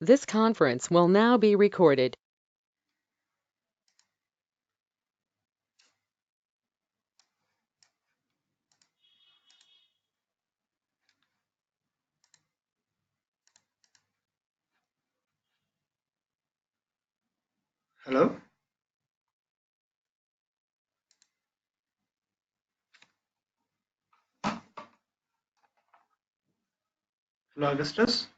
This conference will now be recorded. Hello? Hello, Augustus?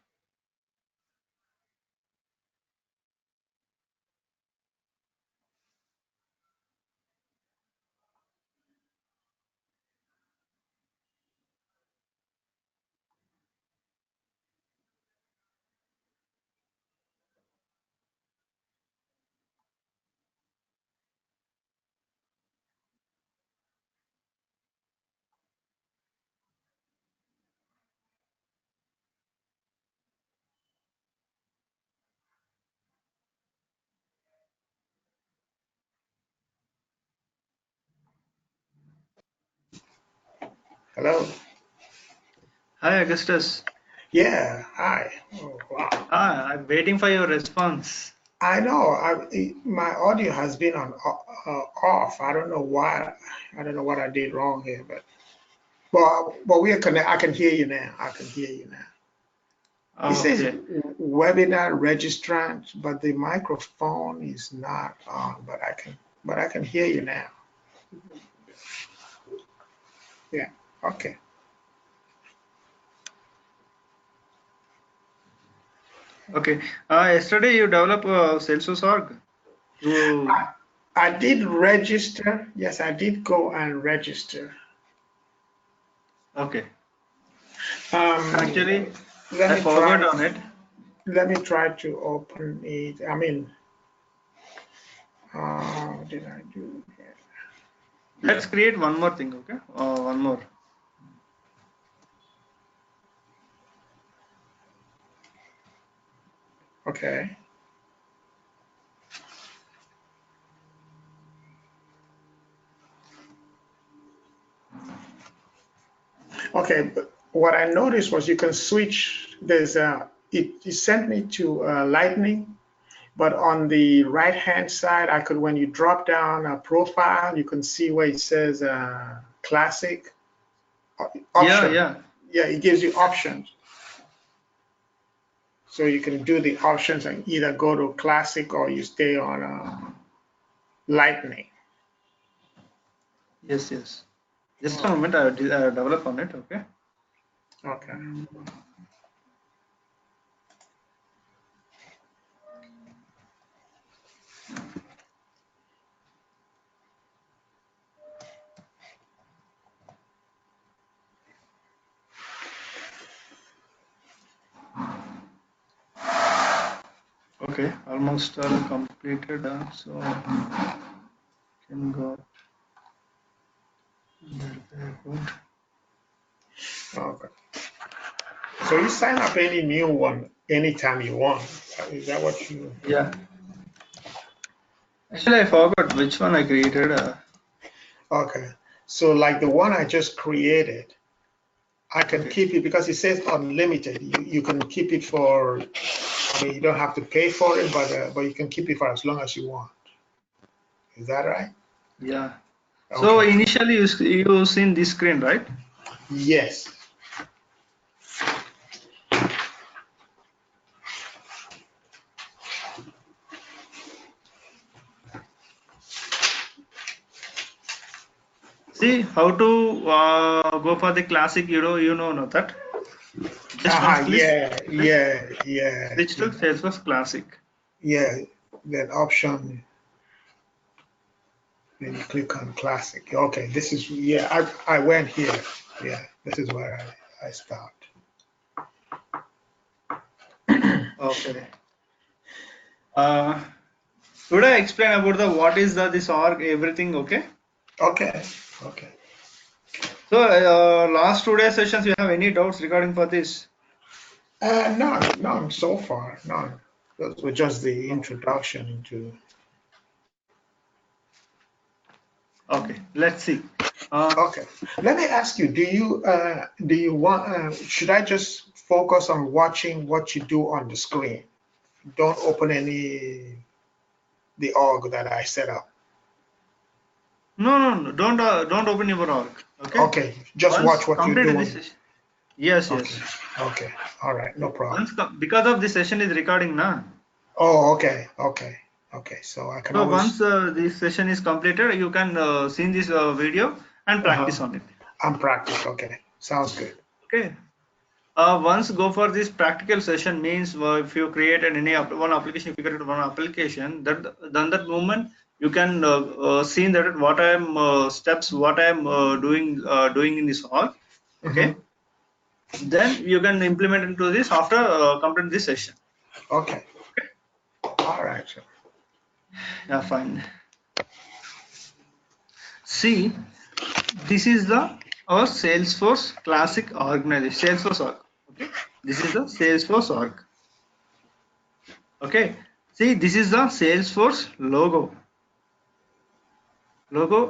Hello. Hi, Augustus. Yeah. Hi. Oh, wow. I'm waiting for your response. I know. My audio has been on off. I don't know why. I don't know what I did wrong here, but we are connect. I can hear you now. I can hear you now. It says Okay. webinar registrant, but the microphone is not on. But I can hear you now. Yeah. Okay. Okay. Yesterday you developed Salesforce org through. I, I did register. Yes, I did go and register. Okay. Um, Actually, let I me forgot try. on it. Let me try to open it. I mean, how did I do here? Let's create one more thing, okay? One more. Okay. Okay, but what I noticed was you can switch. It sent me to Lightning, but on the right hand side, when you drop down a profile, you can see where it says classic Yeah, option. yeah. Yeah, it gives you options. So you can do the options and either go to classic or you stay on Lightning. Yes, yes. Just a Okay. moment. I develop on it, okay? Okay. Okay. Almost all completed. So can go. Okay. So you sign up any new one anytime you want. Is that what you? Yeah. Actually, I forgot which one I created. Okay. So like the one I just created, I can Okay. keep it because it says unlimited. You can keep it for. I mean, you don't have to pay for it, but you can keep it for as long as you want. Is that right? Yeah. So Okay. initially you seen this screen, right? Yes. See how to go for the classic. You know not that. Just once, please Yeah. click Yeah. Yeah. switch to Salesforce Classic. Yeah. That option. Then you click on classic. Okay. This is yeah. I went here. Yeah. This is where I start. Okay. Uh, Should I explain about the what is the this org everything? Okay. Okay. Okay. So last 2 days sessions, you have any doubts regarding for this? None so far, none. Those were just the Okay. introduction into. Okay. Let's see. Uh, Okay, let me ask you: do you want? Should I just focus on watching what you do on the screen? don't open the org that I set up. No, don't open your org. Okay. Okay, just Once watch what you're completed doing. this session. Yes, Okay, yes. okay, all right, no problem. Because of this session is recording now. Oh, okay, okay, okay. So I can So always. once this session is completed, you can see this video and practice on it. I'm practice. Okay, sounds good. Okay. Once go for this practical session means if you create one application, if you create one application, then that moment you can see that what I am steps, what I am doing in this org. Okay. Then you can implement into this after completing this session. Okay. All right. Sir. Yeah, fine. See, this is our Salesforce classic organization, Salesforce org. Okay, this is the Salesforce org. Okay, see, this is the Salesforce logo,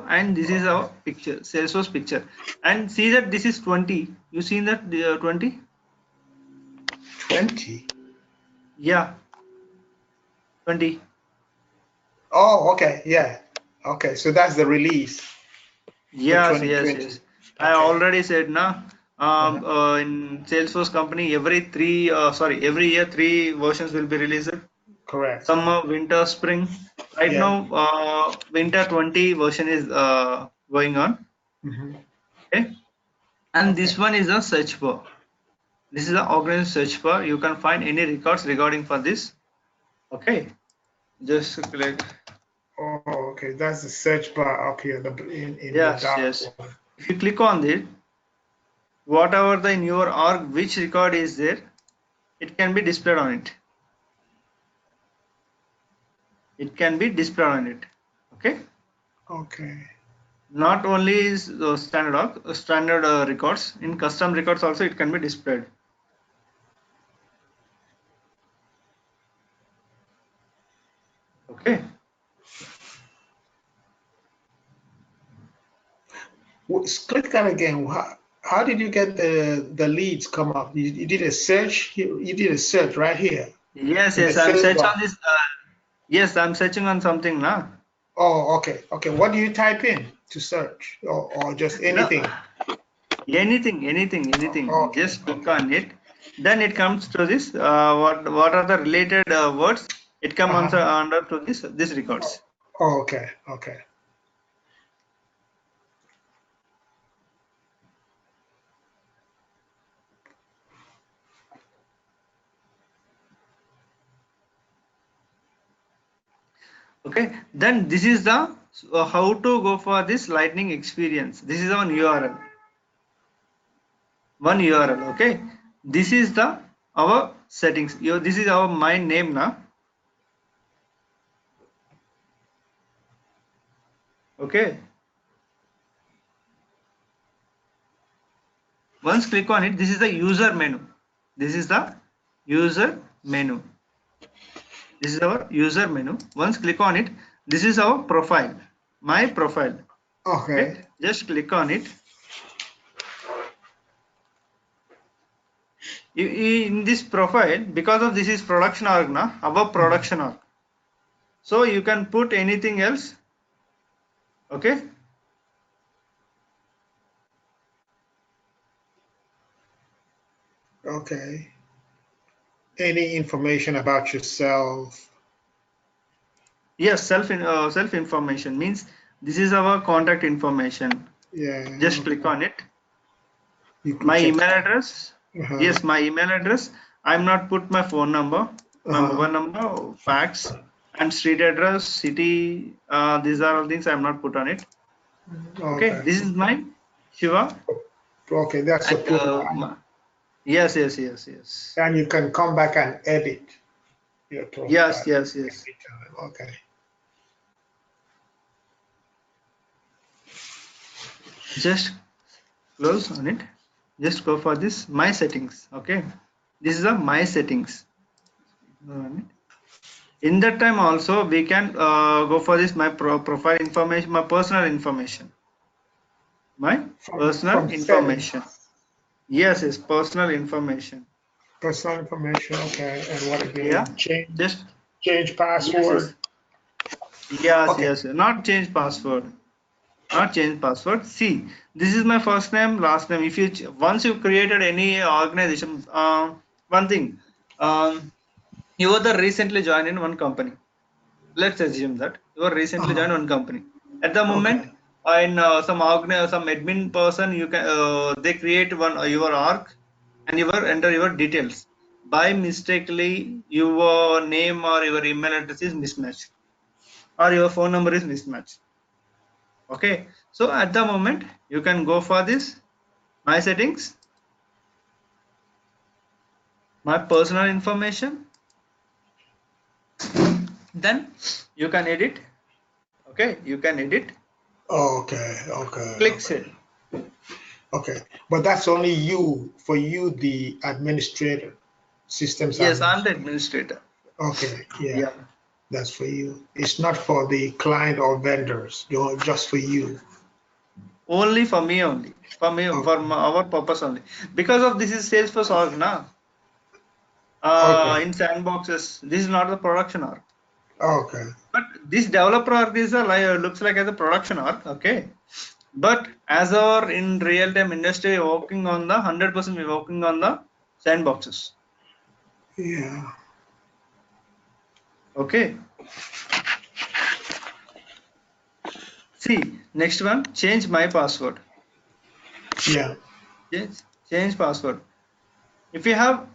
and this is our picture, Salesforce picture. And see that this is 20. You seen that 20? 20. Yeah, 20. Oh, okay. Yeah. Okay. So that's the release for Yes, yes, 2020. yes. I Okay. already said now. In Salesforce company, every year 3 versions will be released. Correct. Summer, winter, spring. Right Yeah. now, winter 20 version is going on. Okay, and Okay. this one is a search bar. This is the organized search bar. You can find any records regarding for this. Okay, just click. Oh, okay. That's the search bar up here, in the Yes, dark yes. one. If you click on it, whatever in your org, which record is there, it can be displayed on it. It can be displayed on it. Okay. Okay. Not only is standard records, in custom records also it can be displayed. Okay. Click that again. How did you get the leads come up? You did a search. You did a search right here Yes, in the yes. I'm search searching bar. on this. Yes, I'm searching on something now. Oh, okay. Okay. What do you type in to search, or just No, anything? anything. Okay. Just click Okay. on it. Then it comes to this. What are the related words? It comes Uh-huh. under to this records. Oh, okay. Okay. Okay. Then this is the how to go for this lightning experience. This is on URL. One URL. Okay. This is our settings. This is our my name now. Okay. Once click on it, this is the user menu. This is the user menu. This is our user menu. Once click on it, this is our profile, my profile. Okay, Okay. just click on it. In this profile, because of this is production org now, above production org. So you can put anything else. Okay. Okay. Any information about yourself? Yes, self information means this is our contact information. Yeah. Just click on it. You could My check. email address. Uh-huh. Yes, my email address. I'm not put my phone number, my Uh-huh. mobile number, fax, and street address, city. These are all things I'm not put on it. Okay, Okay. this is my Shiva. Okay. That's your At profile. yes. And you can come back and edit your profile Yes. anytime. Okay. Just close on it. Just go for this my settings. Okay, this is my settings. In that time also we can go for this my profile information, my personal information. My personal From information. settings. Yes, personal information. Personal information, okay. And what Yeah, again? Change just change yes, password. yes, yes, Okay. yes. Not change password. Not change password. See, this is my first name, last name. If you once you created any organization, one thing, you are the recently joined in one company. Let's assume that you are recently Uh-huh. joined one company. At the moment, Okay. in some admin person, you can they create one your org and you will enter your details. By mistakenly, your name or your email address is mismatched or your phone number is mismatched. Okay, so at the moment you can go for this my settings, my personal information, then you can edit. Okay, you can edit, Okay. Okay. click Okay. save. Okay. But that's only you, for you, the administrator, systems Yes, I'm the administrator. administrator. Okay. Yeah. Yeah, That's for you. It's not for the client or vendors. Just for you. only for me only, for me, for Okay. our purpose only. Because of this is Salesforce org now. Okay. In sandboxes, this is not the production org. Okay. But this developer org is a looks like as a production org. Okay, but as our in real time industry working on the 100%, we're working on the sandboxes. Yeah. Okay, see next one, change my password. Yeah. change, change password. If you have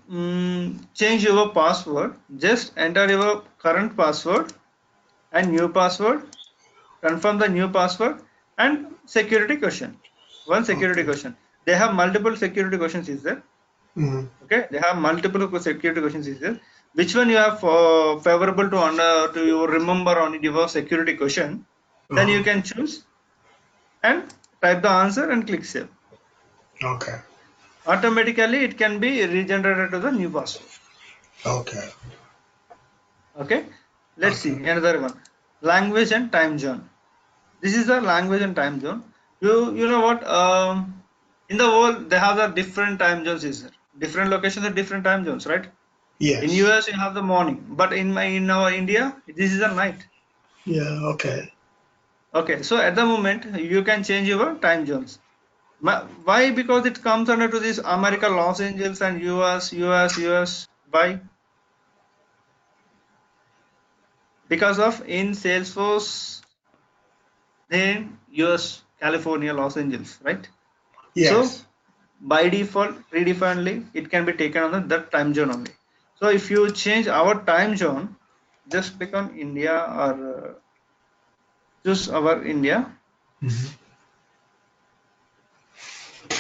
change your password, just enter your current password and new password, confirm the new password and security question. One security Okay. question. They have multiple security questions is there. Mhm. Okay, they have multiple security questions is there. Which one you have favorable to you remember on your security question, then you Uh-huh. can choose and type the answer and click save. Okay. Automatically it can be regenerated to the new password. Okay. Okay, let's see Okay. another one. Language and time zone. This is the language and time zone. You know what? In the world they have the different time zones. Is there different locations and different time zones, right? In Yes. US you have the morning, but in our India this is a night. Yeah. Okay. Okay, so at the moment you can change your time zones. Why? Because it comes under to this America, Los Angeles and US. Why? Because of in Salesforce, then US, California, Los Angeles, right? So Yes. by default, predefinedly, it can be taken on that time zone only. So if you change our time zone, just click on India or choose our India. Mhm.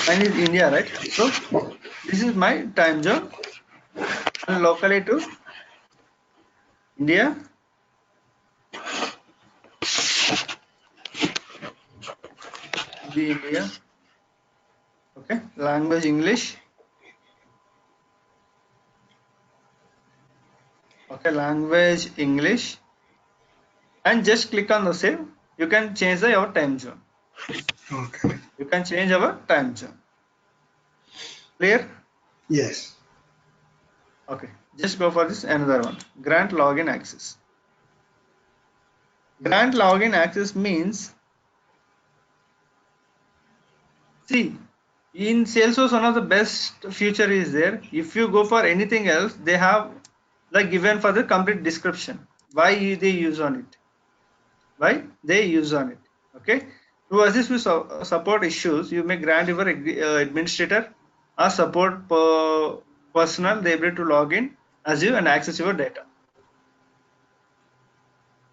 Mine is India, right? So this is my time zone and locally to India. The India. Okay. Language English. Okay. Language English. And just click on the save. You can change your time zone. Okay. You can change our time zone. Clear? Yes. Okay. Just go for this another one. Grant login access. Grant login access means, see, in Salesforce, one of the best feature is there. If you go for anything else, they have like given for the complete description. Why they use on it? Why they use on it? Okay. To assist with support issues, you may grant your administrator or support personnel the ability to log in as you and access your data.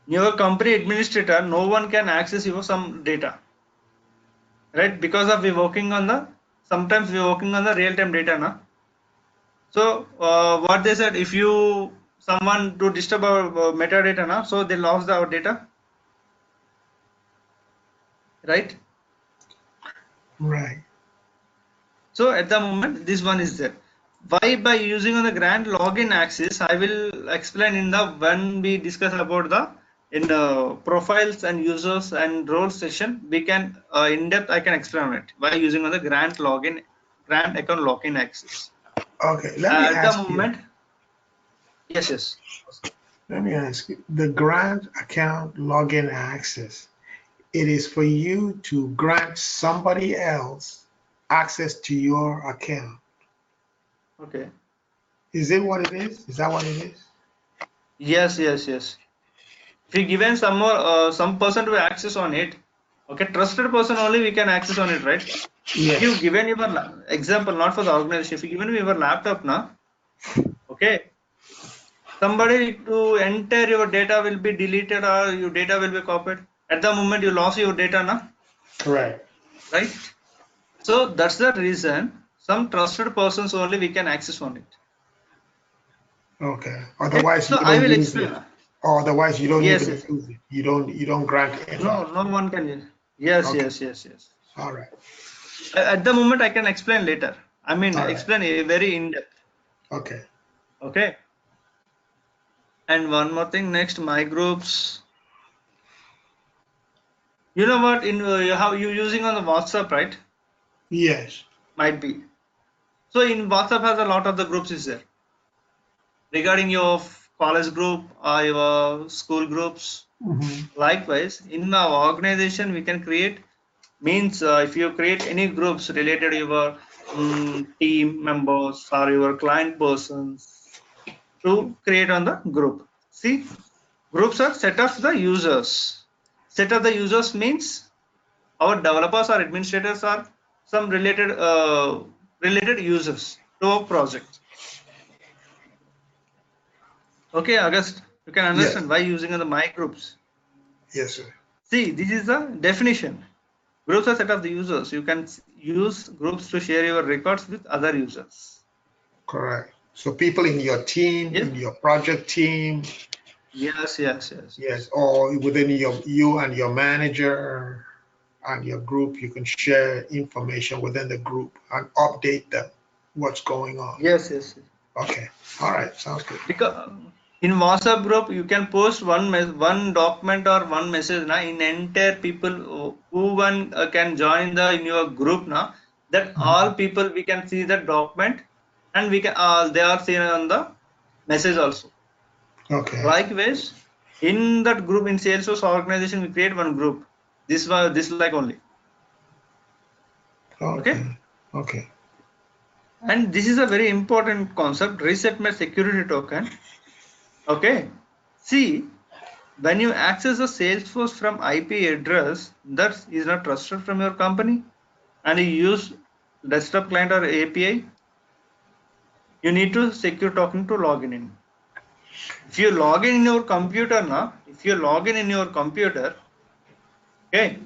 Your company administrator, no one can access your some data, right? Because of we working on the sometimes we working on the real time data, na. So what they said, if you someone to disturb our metadata, na, so they lost our data, right? Right. So at the moment, this one is there. Why? By using on the grant login access, I will explain in the when we discuss about the in profiles and users and roles session. We can in depth I can explain it. Why using on the grant account login access. Okay, let me At the ask you. moment, yes. Let me ask you. The grant account login access. It is for you to grant somebody else access to your account. Okay. Is it what it is? Is that what it is? Yes. If you given some more some person to access on it, okay, trusted person only we can access on it, right? If you Yes. given your example, not for the organization, if you given your laptop now, okay, somebody to enter your data will be deleted or your data will be copied. At the moment you lost your data now, Correct. right? So that's the reason some trusted persons only we can access on it. Okay. Okay, Otherwise so you I don't will use explain. it. Or otherwise you don't even Yes. use it. You don't grant No, anyone. no one can use. Yes. Okay. Yes. All right. At the moment I can explain later. I mean, All right. explain a very in depth. Okay. Okay. And one more thing, next, my groups. You know what? In how you using on the WhatsApp, right? Yes. Might be. So in WhatsApp has a lot of the groups is there regarding your college group or your school groups. Hmm. Likewise, in our organization, we can create means if you create any groups related to your team members or your client persons to create on the group. See, groups are set of the users. Set of the users means our developers or administrators are some related users to our project. Okay, August, you can Yes. understand why using the my groups. Yes, sir. See, this is the definition. Groups are set of the users. You can use groups to share your records with other users. Correct. So people in your team, Yes. in your project team, Yes. yes, or within you and your manager and your group, you can share information within the group and update them what's going on. Yes. Okay. All right. Sounds good. Because in WhatsApp group you can post one document or one message na in entire people who one can join the in your group now, that all Mhm. people we can see the document and we can they are seen on the message also. Okay. Likewise, in that group in Salesforce organization we create one group. This was this like only. Okay, Okay. Okay. and this is a very important concept. Reset my security token. Okay, see, when you access a Salesforce from IP address that is not trusted from your company and you use desktop client or API, you need to secure token to login in. If you log in your computer now, if you log in your computer, okay,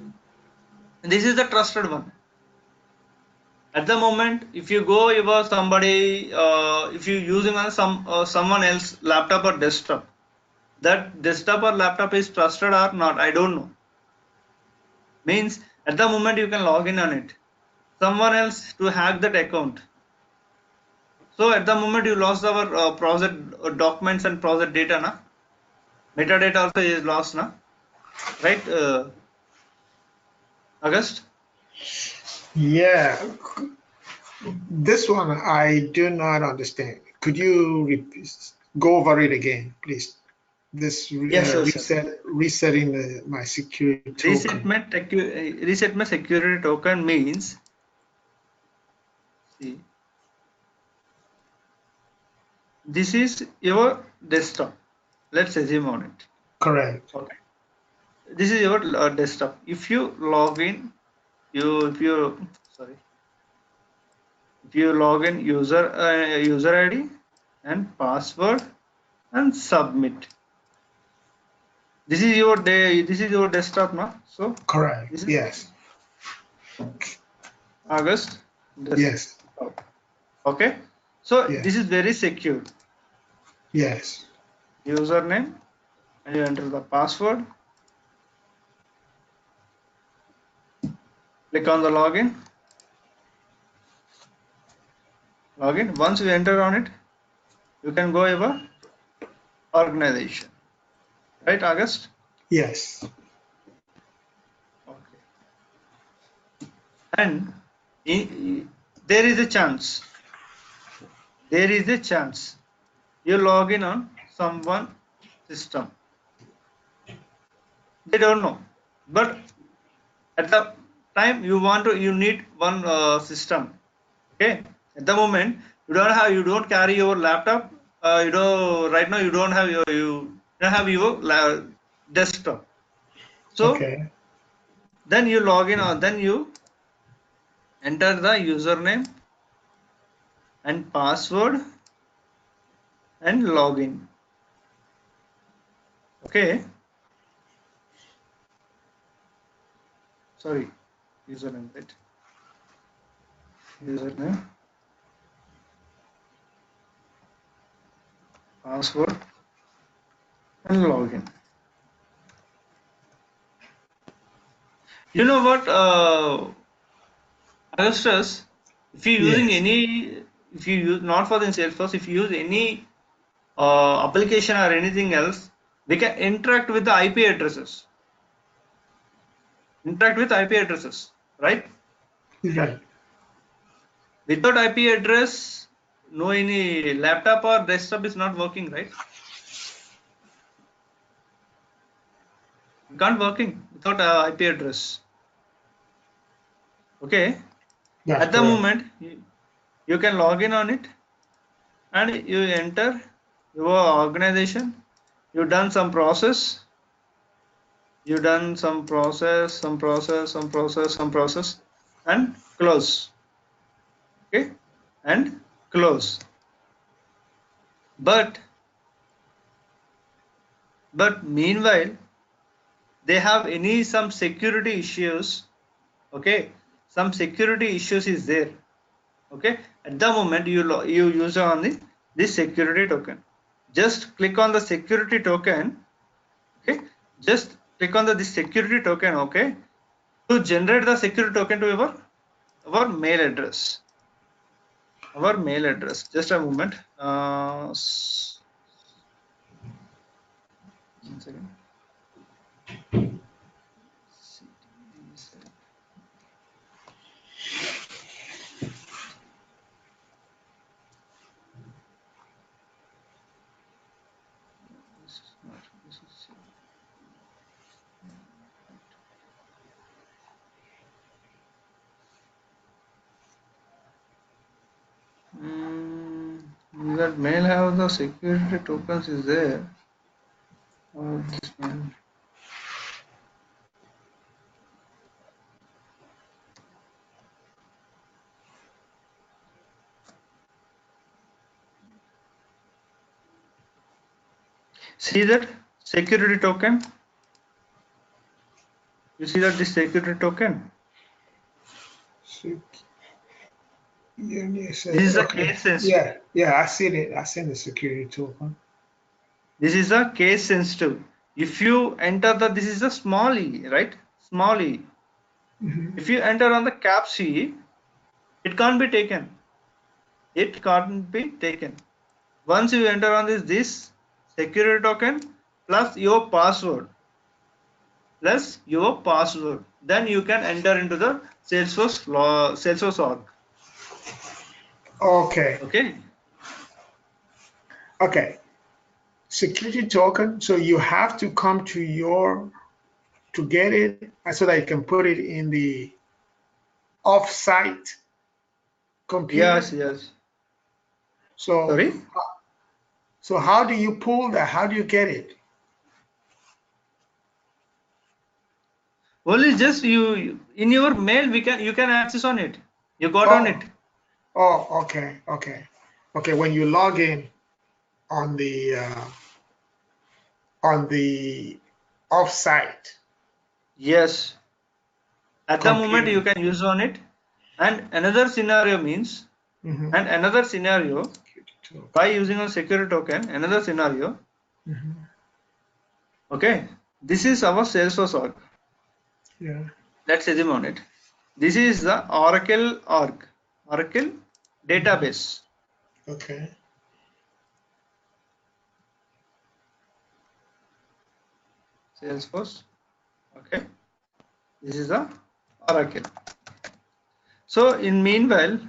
this is the trusted one. At the moment, if you go over somebody, if you using on someone else laptop or desktop, that desktop or laptop is trusted or not, I don't know. Means at the moment you can log in on it, someone else to hack that account. So at the moment you lost our project documents and project data, na metadata also is lost, na, right? August. Yeah. This one I do not understand. Could you go over it again, please? This Yes, sure. resetting my security token. Reset my security token means, see, this is your desktop. Let's assume on it. Correct. Okay. This is your desktop. If you log in, if you sorry, if you log in user ID and password and submit. This is your day. This is your desktop now. So Correct. this is Yes. August Yes. desktop. Okay. So this Yes. is very secure. Yes. Username and you enter the password. Click on the login. Login. Once you enter on it, you can go over organization. Right, August? Yes. Okay. And there is a chance. there is a chance you log in on someone system. They don't know, but at the time you need one system. Okay, at the moment you don't carry your laptop. Right now you don't have you don't have your desktop. So Okay. then you log in, or then you enter the username and password and login. Okay, sorry, username, right? Username, password and login. You know what, Augustus, if you using Yes. any, if you use not for the Salesforce, if you use any application or anything else, we can interact with the IP addresses. Interact with IP addresses, right? Right. Without IP address, no any laptop or desktop is not working, right? You can't working without IP address. Okay. That's At the correct. moment, you can log in on it and you enter your organization. You done some process. You done some process, and close. Okay, and close. But meanwhile, they have any some security issues. Okay, some security issues is there. Okay, at the moment you use on this security token. Just click on the security token. Okay, just click on this security token. Okay, to generate the security token to our mail address. Our mail address. Just a moment. 1 second. This is not. This is. That mail have the security tokens is there. This mail. See that security token? You see that this security token? Yes. This is a Okay. case sensitive. Yeah. Yeah. I see it. I see the security token. This is a case sensitive. If you enter this is a small e, right? Small e. Mm-hmm. If you enter on the caps e, it can't be taken. It can't be taken. Once you enter on this security token plus your password, then you can enter into the Salesforce org. Okay. Okay. Okay. Security token. So you have to come to get it so that you can put it in the off-site Yes, computer. yes. So Sorry. so how do you pull that? How do you get it? Only just you in your mail you can access on it. You got on it. Oh, okay. When you log in on the off-site Yes. At the moment you computer. can use on it. And another scenario means, Hmm. and another scenario Security token. by using a security token, another scenario. Hmm. Okay. This is our Salesforce org. Yeah. Let's assume on it. This is the Oracle org. Oracle Hmm. database. Okay. Salesforce. Okay. This is the Oracle. So in meanwhile,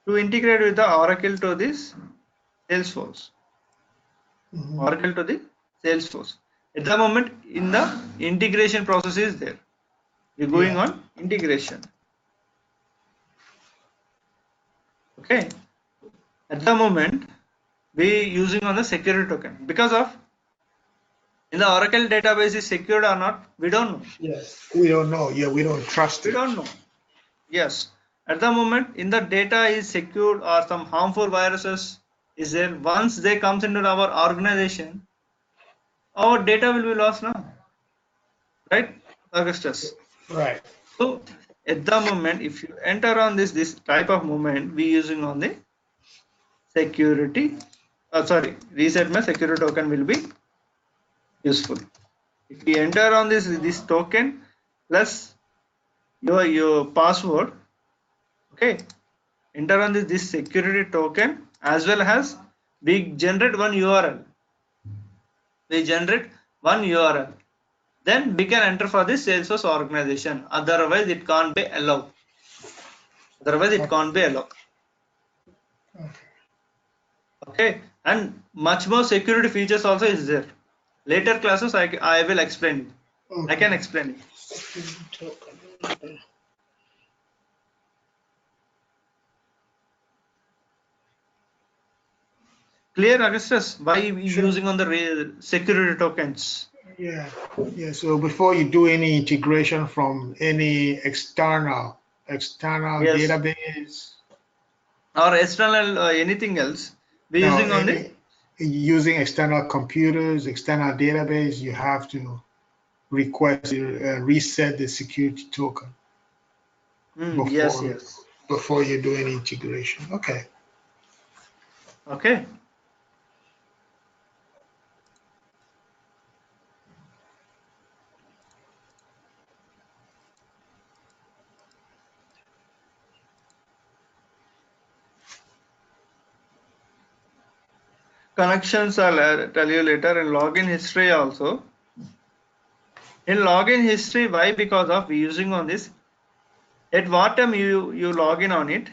to integrate with the Oracle to this Salesforce. Oracle to the Salesforce. At the moment, in the integration process is there. We're going on integration. Okay. At the moment, we using on the security token because of in the Oracle database is secured or not, we don't know. Yes, we don't know. Yeah, we don't trust We it. don't know. Yes. At the moment, in the data is secured or some harmful viruses is there. Once they comes into our organization, our data will be lost now. Right, Augustus? Right. So at the moment, if you enter on this type of movement, we using on the security. Reset my security token will be useful. If we enter on this token plus your password, okay, enter on this security token as well as we generate one URL. We generate one URL. Then we can enter for this Salesforce organization. Otherwise, it can't be allowed. Otherwise, it can't be allowed. Okay, and much more security features also is there. Later classes, I will explain it. Okay. I can explain it. Clear, Augustus? Why we Sure. using on the security tokens? Yeah. Yeah. So before you do any integration from any external Yes. database, Or external anything else, we no, using on the any using external computers, external database, you have to request reset the security token yes, before yes. before you do any integration. Okay. Okay. Connections I'll tell you later in login history also. In login history, why? Because of we using on this. At what time you log in on it?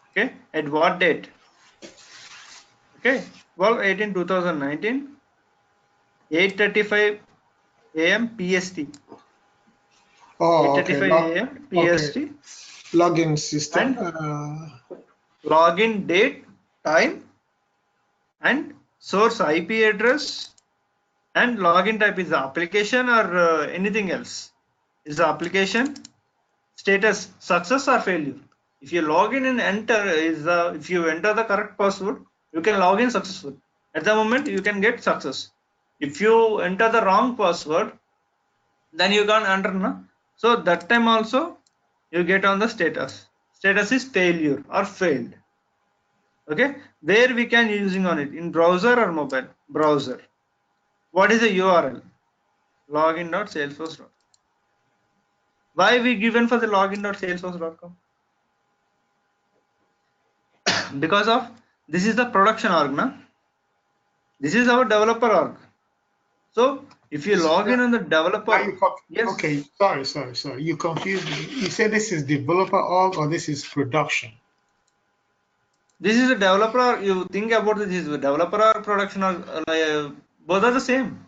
Okay. At what date? Okay. 12/18/2019, 8:35 a.m. PST. Oh, okay. 8:35 a.m. Okay. PST Login system. and login date, time, and source IP address, and login type is the application or anything else. Is the application status success or failure? If you log in and enter if you enter the correct password, you can log in successful. At the moment, you can get success. If you enter the wrong password, then you can't enter. No? So that time also you get on the status. Status is failure or failed. Okay, where we can using on it in browser or mobile browser. What is the URL? Login.salesforce.com. Why we given for the login.salesforce.com? Because of this is the production org, na? This is our developer org. So if you log in on the developer, yes. Okay, sorry. You confused me. You said this is developer org or this is production? This is a developer. You think about this is a developer or production or both are the same.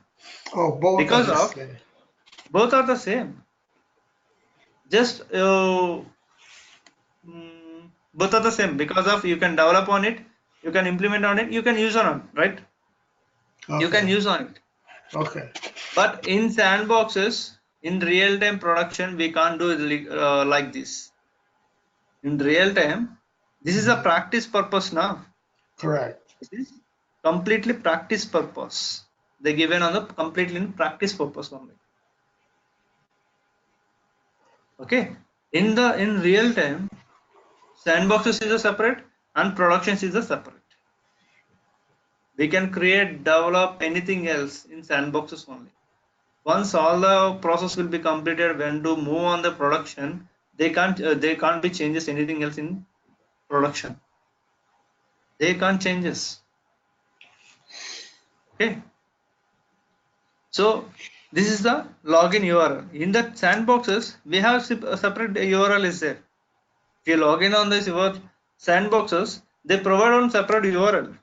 Oh, both Because are the of same. both are the same. Just both are the same because of you can develop on it, you can implement on it, you can use on it, right? You can Okay. use on it. Okay. But in sandboxes, in real-time production, we can't do it like this. In real time, this is a practice purpose now. Correct. It is completely practice purpose. They given on the completely in practice purpose only. Okay. In real time, sandboxes is a separate and productions is a separate. We can create, develop anything else in sandboxes only. Once all the process will be completed, when to move on the production, they can't be changes anything else in production. They can't changes. Okay. So this is the login URL. In the sandboxes, we have a separate URL is there. If you log in on this sandboxes, they provide one separate URL.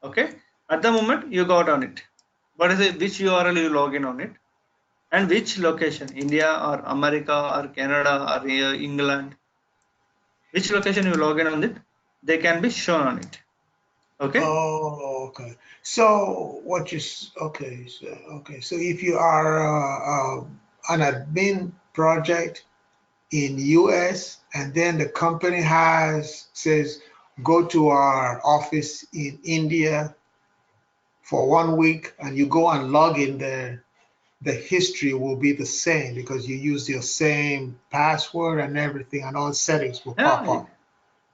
Okay, at the moment you got on it. What is it? Which URL you log in on it, and which location? India or America or Canada or England? Which location you log in on it? They can be shown on it. Okay. Oh, okay. So so if you are an admin project in US and then the company says go to our office in India for 1 week and you go and log in there, the history will be the same because you use your same password and everything and all settings will pop Yeah. up.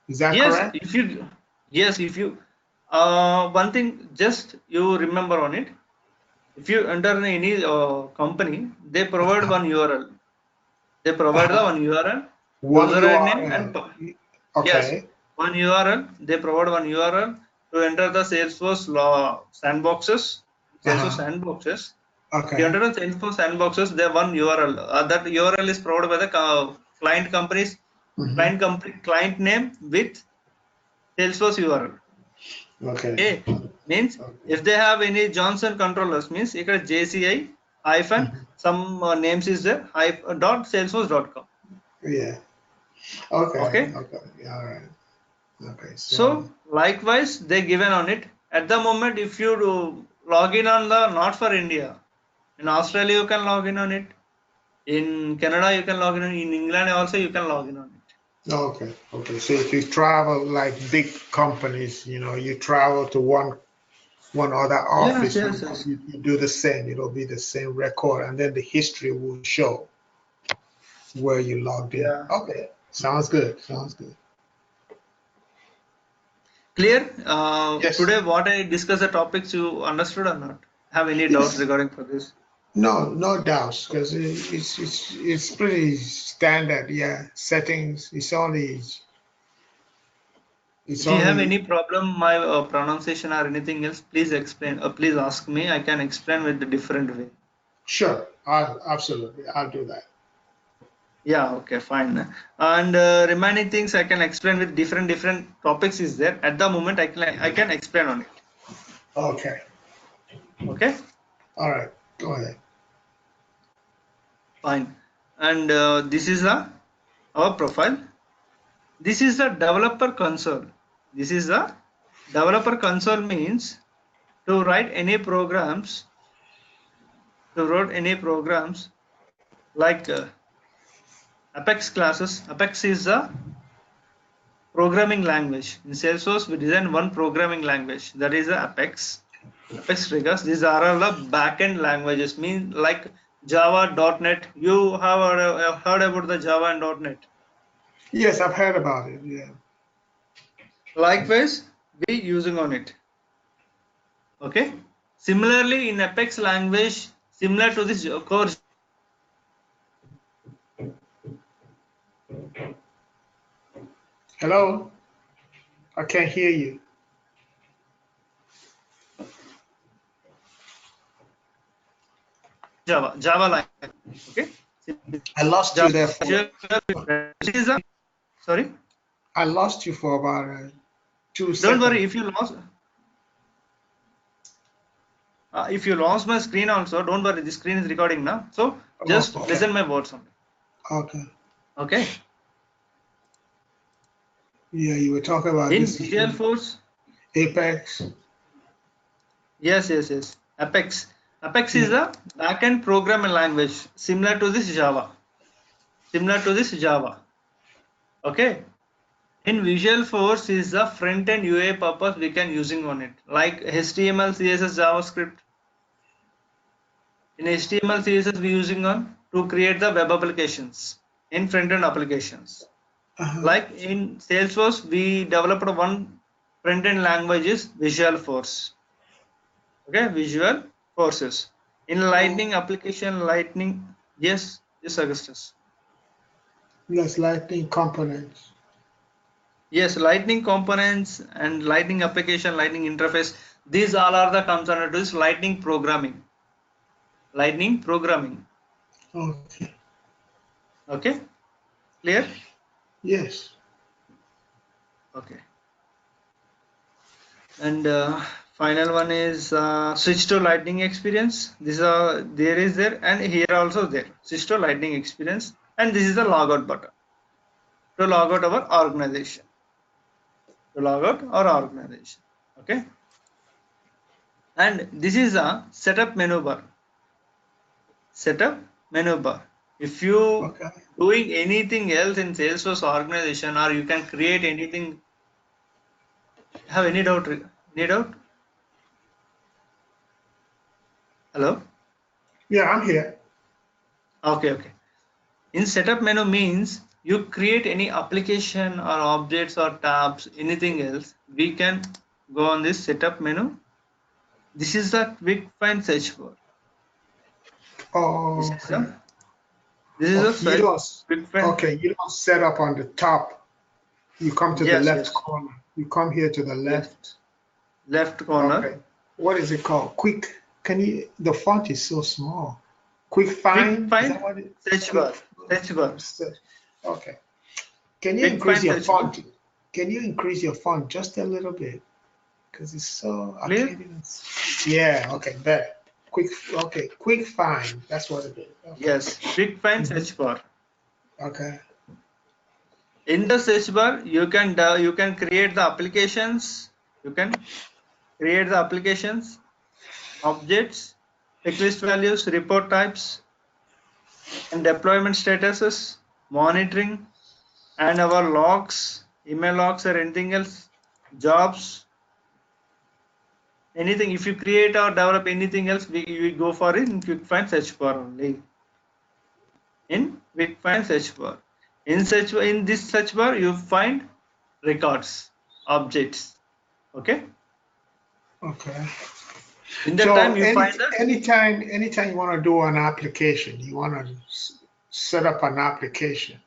Is that Yes. correct? If you one thing just you remember on it. If you enter in any company, they provide one URL. They provide the one URL, One user ID name, and URL. yes, Okay. one URL. They provide one URL to enter the Salesforce sandboxes. Salesforce Uh-huh. sandboxes. You Okay. enter the Salesforce sandboxes. They have one URL. That URL is provided by the client company's Hmm. client name with Salesforce URL. Okay. Okay, means Okay. if they have any Johnson controllers, means here JCI hyphen Mhm. some names is there dot salesforce.com. Yeah. Okay. Okay, Okay. Yeah, all right. Okay. So, so likewise they given on it at the moment. If you do log in on the not for India, in Australia you can log in on it, in Canada you can log in England also you can log in on it. okay. Okay. So if you travel like big companies, you travel to one other Yes, office, yes, yes. you do the same. It'll be the same record, and then the history will show where you logged in. Yeah. Okay. Sounds good. Sounds good. Clear? Yes. Today what I discussed the topics you understood or not? Have any doubts Yes. regarding for this? No, no doubts, because it's pretty standard. Yeah. Settings. It's If you have only any problem, my pronunciation or anything else, please explain. Please ask me. I can explain with a different way. Sure. Absolutely. I'll do that. Yeah, okay, fine. And remaining things I can explain with different topics is there. At the moment, I can explain on it. Okay. Okay, All right. Go ahead. fine. And this is our profile. This is the developer console. This is the developer console means to write any programs. To write any programs like Apex classes. Apex is the programming language. In Salesforce, we design one programming language, that is the Apex. Apex triggers. These are all the backend languages, mean like Java, .NET. You have heard about the Java and .NET. Yes, I've heard about it. Yeah. Likewise, we using on it. Okay. Similarly, in Apex language, similar to this core. Hello? I can't hear you. Java language. Okay. I lost you Java. there for Sorry. I lost you for about two Don't worry seconds. if you lost my screen also, don't worry, the screen is recording now, so Oh, just okay. listen my words only. Okay. Okay, Yeah, you were talking about in this Visual Force, Apex. yes, Apex is Yeah. a backend programming language similar to this Java. Okay, in Visual Force is the front end UI purpose we can using on it, like HTML, CSS, JavaScript. In HTML, CSS we using on to create the web applications in front end applications. Uh-huh. Like in Salesforce, we developed one front-end language is Visual Force. Okay, Visual Forces. In Oh, Lightning application, Lightning, yes, Augustus. yes, Lightning components. Yes, Lightning components and Lightning application, Lightning interface. These all are the comes under this Lightning programming. Lightning programming. Okay. Okay, clear? Yes. Okay. And final one is switch to lightning experience. This is there and here also there. Switch to lightning experience, and this is the logout button to log out our organization. To log out our organization. Okay. And this is a setup menu bar. Setup menu bar. If you Okay. doing anything else in Salesforce organization, or you can create anything. Have any doubt? Any doubt? Hello. Yeah, I'm here. Okay. Okay. In setup menu means you create any application or objects or tabs, anything else, we can go on this setup menu. This is the quick find search bar. Oh, This is okay. a You search don't, quick find. okay, you don't set up on the top. You come to the Yes, left yes, corner. You come here to the yes. left. Left corner. Okay. What is it called? Quick. The font is so small. Quick Quick find? Is find that what it? search Quick bar. Search bar. search. Okay. Can you Quick increase find your search bar. font? Can you increase your font just a little bit? Because it's so, I Clear? can't even see. Yeah, okay, better. Quick find. That's what it is. Okay. Yes. Quick find Mhm. search bar. Okay. In the search bar, you can create the applications. You can create the applications, objects, checklist values, report types, and deployment statuses, monitoring, and our logs, email logs, or anything else, jobs, anything. If you create or develop anything else, we go for it in quick find search bar only. In quick find search bar. In this search bar, you find records, objects. Okay. Okay. In that So time, you find the anytime you want to do an application, you want to set up an application.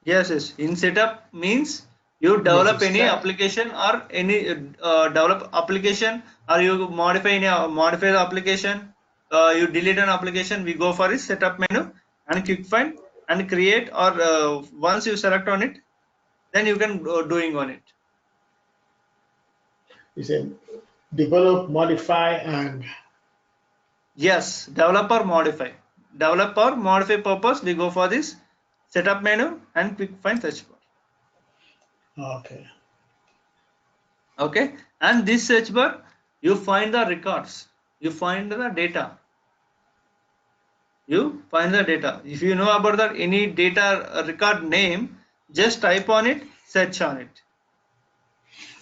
yes, yes. In setup means you There's a develop any set. application or any develop application, or you modify the application. You delete an application. We go for a setup menu and quick find and create. Or once you select on it, then you can doing on it. You say develop, modify, and Yes, develop or modify. Develop or modify purpose. We go for this setup menu and quick find search bar. okay. Okay, and this search bar, you find the records, you find the data, if you know about that any data record name, just type on it, search on it.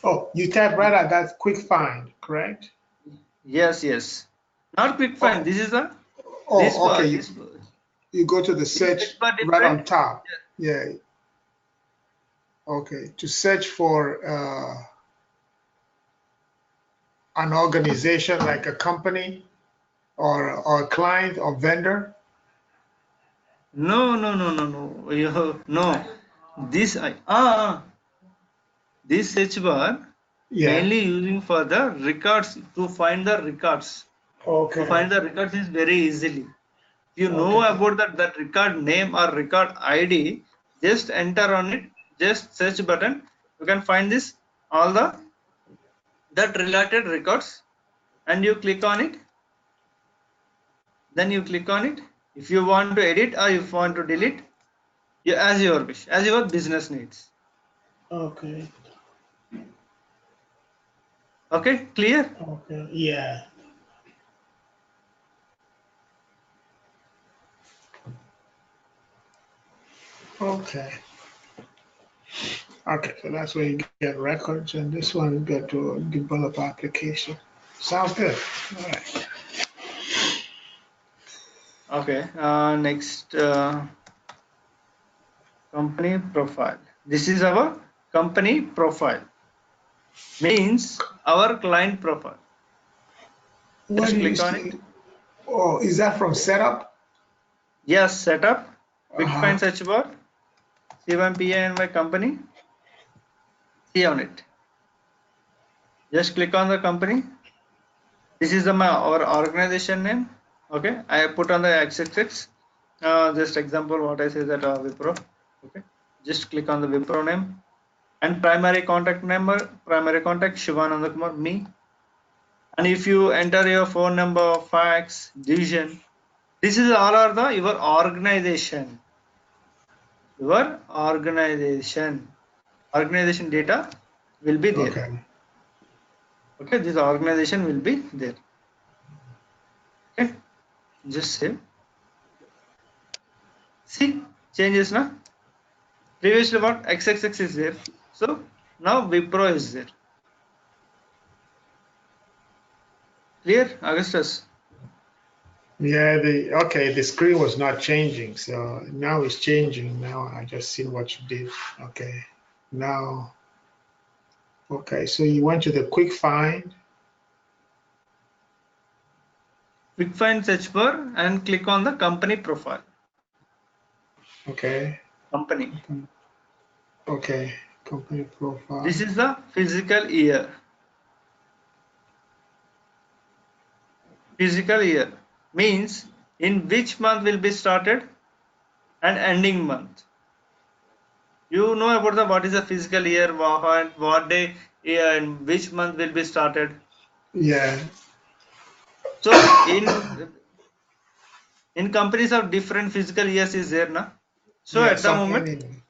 Oh, you type right at that quick find, correct? Yes, yes, not quick find, Oh, this is a this oh, bar, okay. You go to the this search search bar right different. on top. Yeah. Okay. To search for an organization like a company or a client or vendor. No, no, this search bar Yeah. mainly using for the records, to find the records. To Okay. find the records is very easily. If you know Okay. about that record name or record ID, just enter on it, just search button. You can find this all that related records, and you click on it. Then you click on it. If you want to edit or if you want to delete, as your wish, as your business needs. Okay. Okay, clear? Okay. Yeah. Okay. Okay. So that's where you get records, and this one you get to develop application. Sounds good. All right. Okay. Next, company profile. This is our company profile. Means our client profile. What Just do you click on it. see? Oh, is that from setup? Yes, setup, quick Uh-huh. find search bar, C1PA company, see on it. Just click on the company. This is our organization name. Okay, I put on the XXX. Just example what I say that Wipro. Okay, just click on the Wipro name and primary contact number, primary contact Shivananda Kumar, me. And if you enter your phone number, fax, division, this is all are the your organization. Your organization data will be there. Okay. Okay, this organization will be there. Okay, just save. See, changes now. Previously what XXX is there. So now Wipro is there. Clear, Augustus? Yeah, the screen was not changing, so now it's changing. Now I just see what you did. Okay. Now, okay, so you went to the quick find. Quick find search bar and click on the company profile. Okay. Company. Okay. Company profile. This is the physical year. Physical year means in which month will be started and ending month. You know about the what is the physical year, what day, and which month will be started. Yeah. So in companies of different physical years is there na. So Yeah, at the something moment, in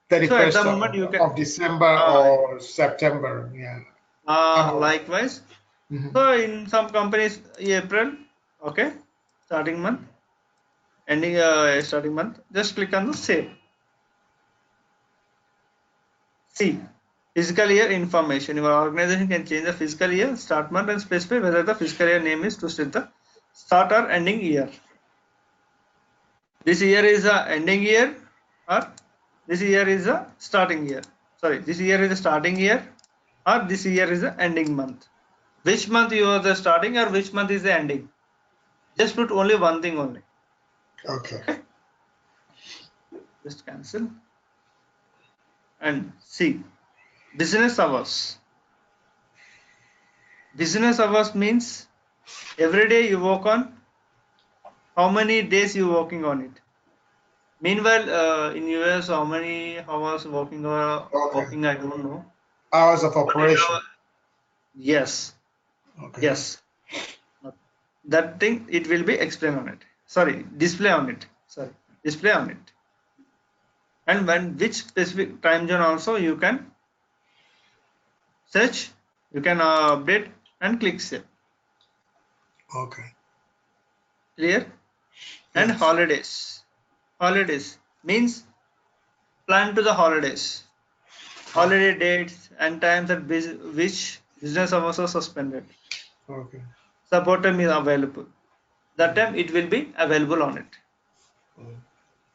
31st you of can December uh, or September. Yeah. likewise. Mhm. So in some companies April, okay, starting month, ending starting month. Just click on the save. See, physical year information. Your organization can change the physical year, start month, and specify whether the physical year name is to set the start or ending year. This year is a ending year, or this year is a starting year. Sorry, this year is a starting year, or this year is the ending month. Which month you are the starting or which month is the ending? Just put only one thing only. Okay. Okay, just cancel and see business hours. Business hours means every day you work on how many days you working on it. Meanwhile, in US, how many hours Okay. working I don't know. Hours of But in operation. our, yes, Okay. yes, that thing it will be explained on it. Sorry, display on it. Sorry, display on it. And when which specific time zone also you can search, you can update and click save. Okay. Clear? And Yes. holidays. Holidays means plan to the holidays. Okay. Holiday dates and times at which business hours are suspended. Okay. Support time is available. That time it will be available on it.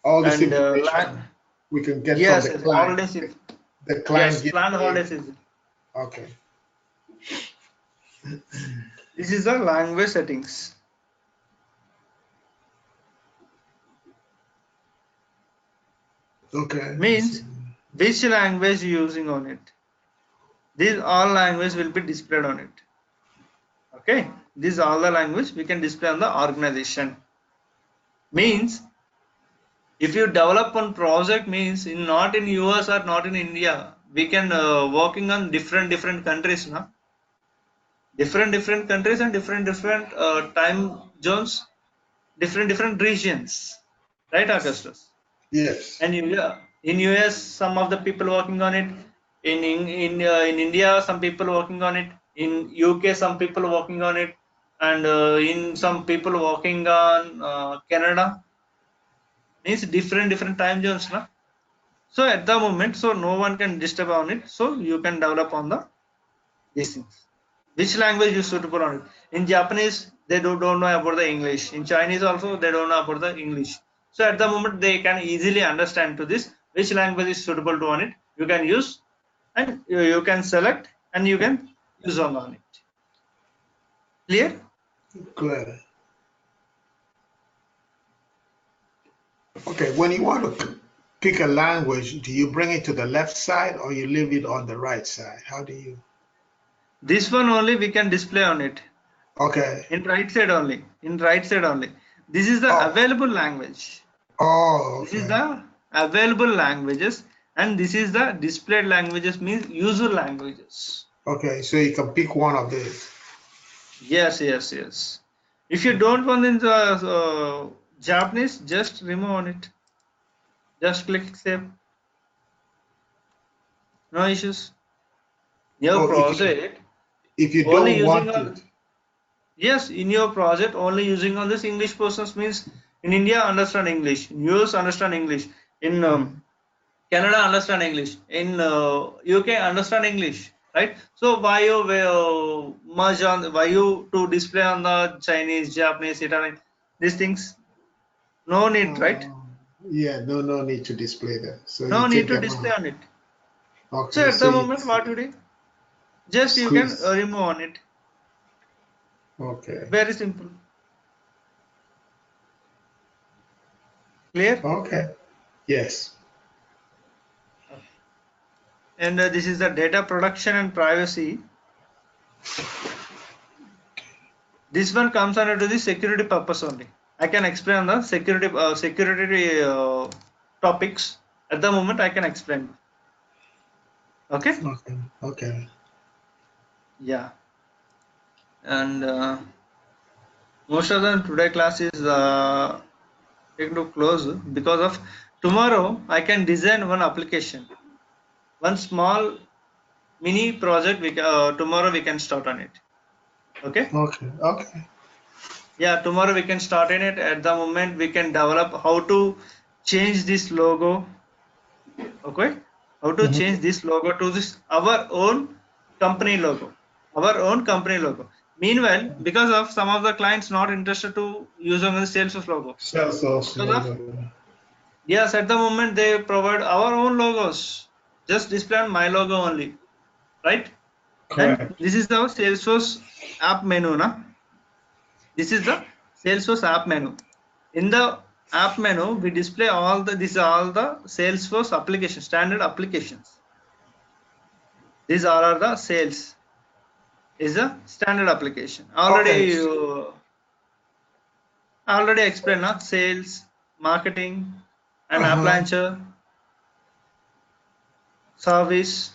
All this And information we can get from yes, the yes, client. holidays is The yes, client gives planned me. holidays is. Okay. This is the language settings. Okay. Let's see. Means which language you using on it. These all language will be displayed on it. Okay, these all the language we can display on the organization. Means if you develop one project means in not in US or not in India, we can working on different countries now. Different countries and different time zones, different regions, right, Augustus? Yes. And in US, some of the people working on it. In India, some people working on it. In UK, some people working on it, and in some people working on Canada. Means different time zones, na? So at the moment, so no one can disturb on it. So you can develop on the these things. Which language is suitable on it? In Japanese, they don't know about the English. In Chinese also, they don't know about the English. So at the moment, they can easily understand to this which language is suitable to on it. You can use and you can select and you can use on it. Clear? Clear. Okay. When you want to pick a language, do you bring it to the left side or you leave it on the right side? How do you? This one only we can display on it. Okay. In right side only. In right side only. This is the Oh. available language. Oh. This is Okay. the available languages. and this is the displayed languages, means user languages. Okay, so you can pick one of these. Yes, yes, yes. If you don't want in the Japanese, just remove on it. Just click save. No issues. Your Oh, project if you only don't using want on, it. yes, in your project only using on this English persons, means in India understand English, in US understand English, in Canada understand English, in UK understand English, right? So why you merge on, why you to display on the Chinese, Japanese, Italian, these things? No need, right? Yeah, no need to display that. So you No need take to them display out. on it. So Okay, at so the you moment, what you do? Just you can squeeze. remove on it. Okay. Very simple. Clear? Okay. Yes. And this is the data production and privacy. This one comes under to the security purpose only. I can explain the security topics. At the moment, I can explain. Okay? Okay. Okay. Yeah. And most of the today class is taken to close because of tomorrow. I can design one application, one small mini project. Tomorrow we can start on it. Okay? Okay. Okay. Yeah, tomorrow we can start in it. At the moment, we can develop how to change this logo. Okay, how to Mhm. change this logo to this our own company logo, our own company logo. Meanwhile, because of some of the clients not interested to use on the Salesforce logo, Salesforce because of, logo. yes, at the moment they provide our own logos, just display on my logo only, right? And Correct. this is our Salesforce app menu, na? This is the Salesforce app menu. In the app menu, we display all the, these are all the Salesforce applications, standard applications. These all are the sales is a standard application. Okay. Already explained, na? Sales, marketing, and app Uh-huh. launcher, service.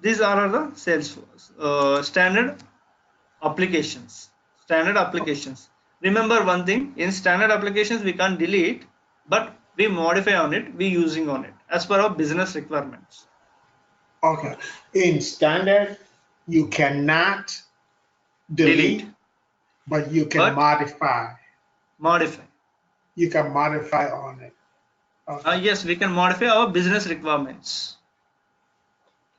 These are the Salesforce standard applications. Standard applications. Remember one thing: in standard applications, we can't delete, but we modify on it, we using on it as per our business requirements. Okay. In standard, you cannot Delete, delete, but you can but modify. modify. You can modify on it. Okay. Yes, we can modify our business requirements.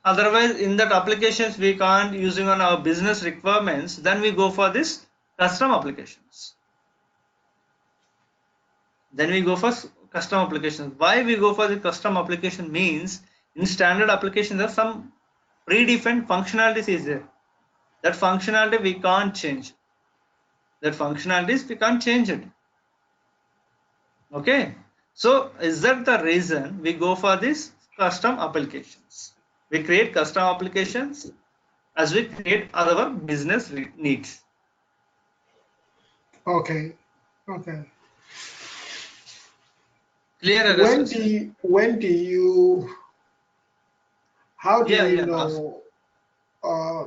Otherwise, in that applications we can't using on our business requirements. Then we go for this custom applications. Then we go for custom applications. Why we go for the custom application means in standard applications there are some predefined functionalities is there. That functionality we can't change. That functionalities we can't change it. Okay. So is that the reason we go for this custom applications? We create custom applications as we create our business needs. Okay. Okay. Clear, Augustus? When do you, how do Yeah, you yeah. know, uh,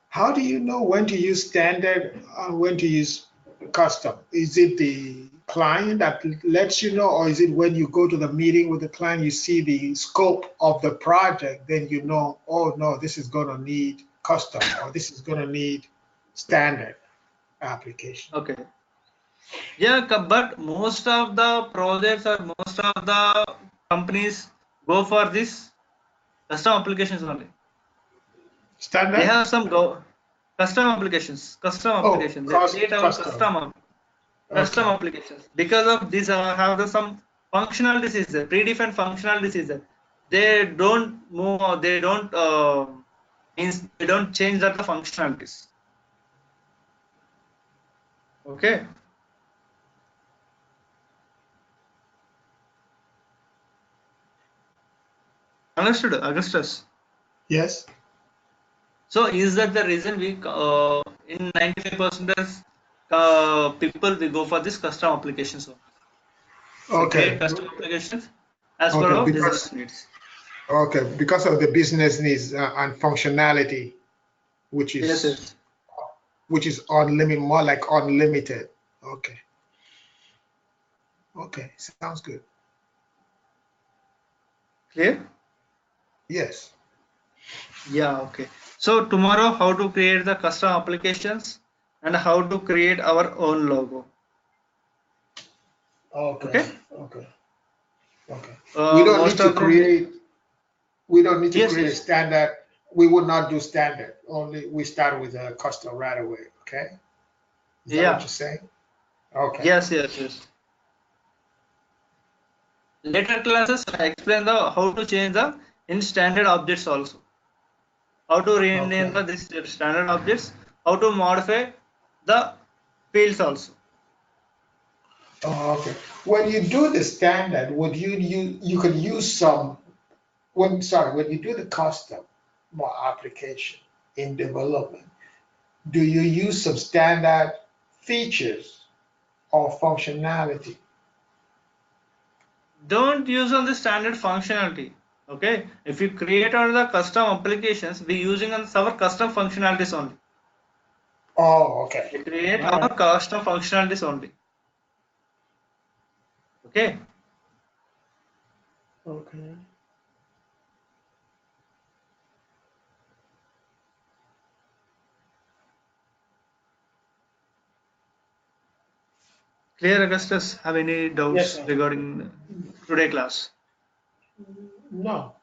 how do you know when to use standard and when to use custom? Is it the client that lets you know, or is it when you go to the meeting with the client, you see the scope of the project, then you know, oh no, this is going to need custom or this is going to need standard application? Okay. Yeah, but most of the projects or most of the companies go for this custom applications only. They Standard? have some custom applications. Custom Oh, applications. They create our custom. custom Okay. applications because of this. Have some functionalities is there. Predefined functionalities is there. They don't move. Or they don't means they don't change that the functionalities. Okay. Understood, Augustus. Yes. So is that the reason we in 95% people we go for this custom applications only. We Okay. create custom applications as per Okay, our because business needs. because of the business needs and functionality, which Yes, is yes. unlimited, more like unlimited. Okay, okay, sounds good. Clear? Yes. Yeah, okay. So tomorrow, how to create the custom applications and how to create our own logo. Okay. Okay. Okay. Okay. Most of the We don't need to yes, create a yes, standard. We would not do standard. Only we start with a custom right away. Okay. Is that what yeah, you're saying? Okay. yes, yes, yes. Later classes, I explain the how to change the in standard objects also. How to rename Okay. the this standard objects. How to modify the fields also. Oh, okay. When you do the standard, would you can use some when you do the custom more application in development, do you use some standard features or functionality? Don't use on the standard functionality. Okay. If you create on the custom applications, we using on our custom functionalities only. Oh, okay. We create All our right. custom functionalities only. Okay. Okay. Clear, Augustus? Have any Yes, doubts sir. regarding today class? No.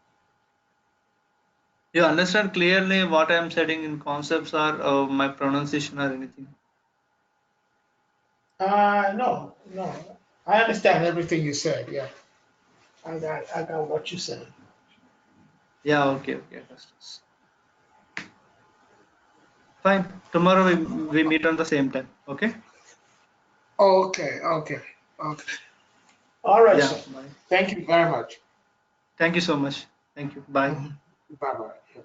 You understand clearly what I am setting in concepts or my pronunciation or anything? No, no. I understand everything you said. Yeah, I got what you said. Yeah, okay, okay, Augustus. Fine. Tomorrow we meet on the same time. Okay? Okay. Okay. Okay. All right, Yeah, sir. bye. Thank you very much. Thank you so much. Thank you. Bye. Bye bye.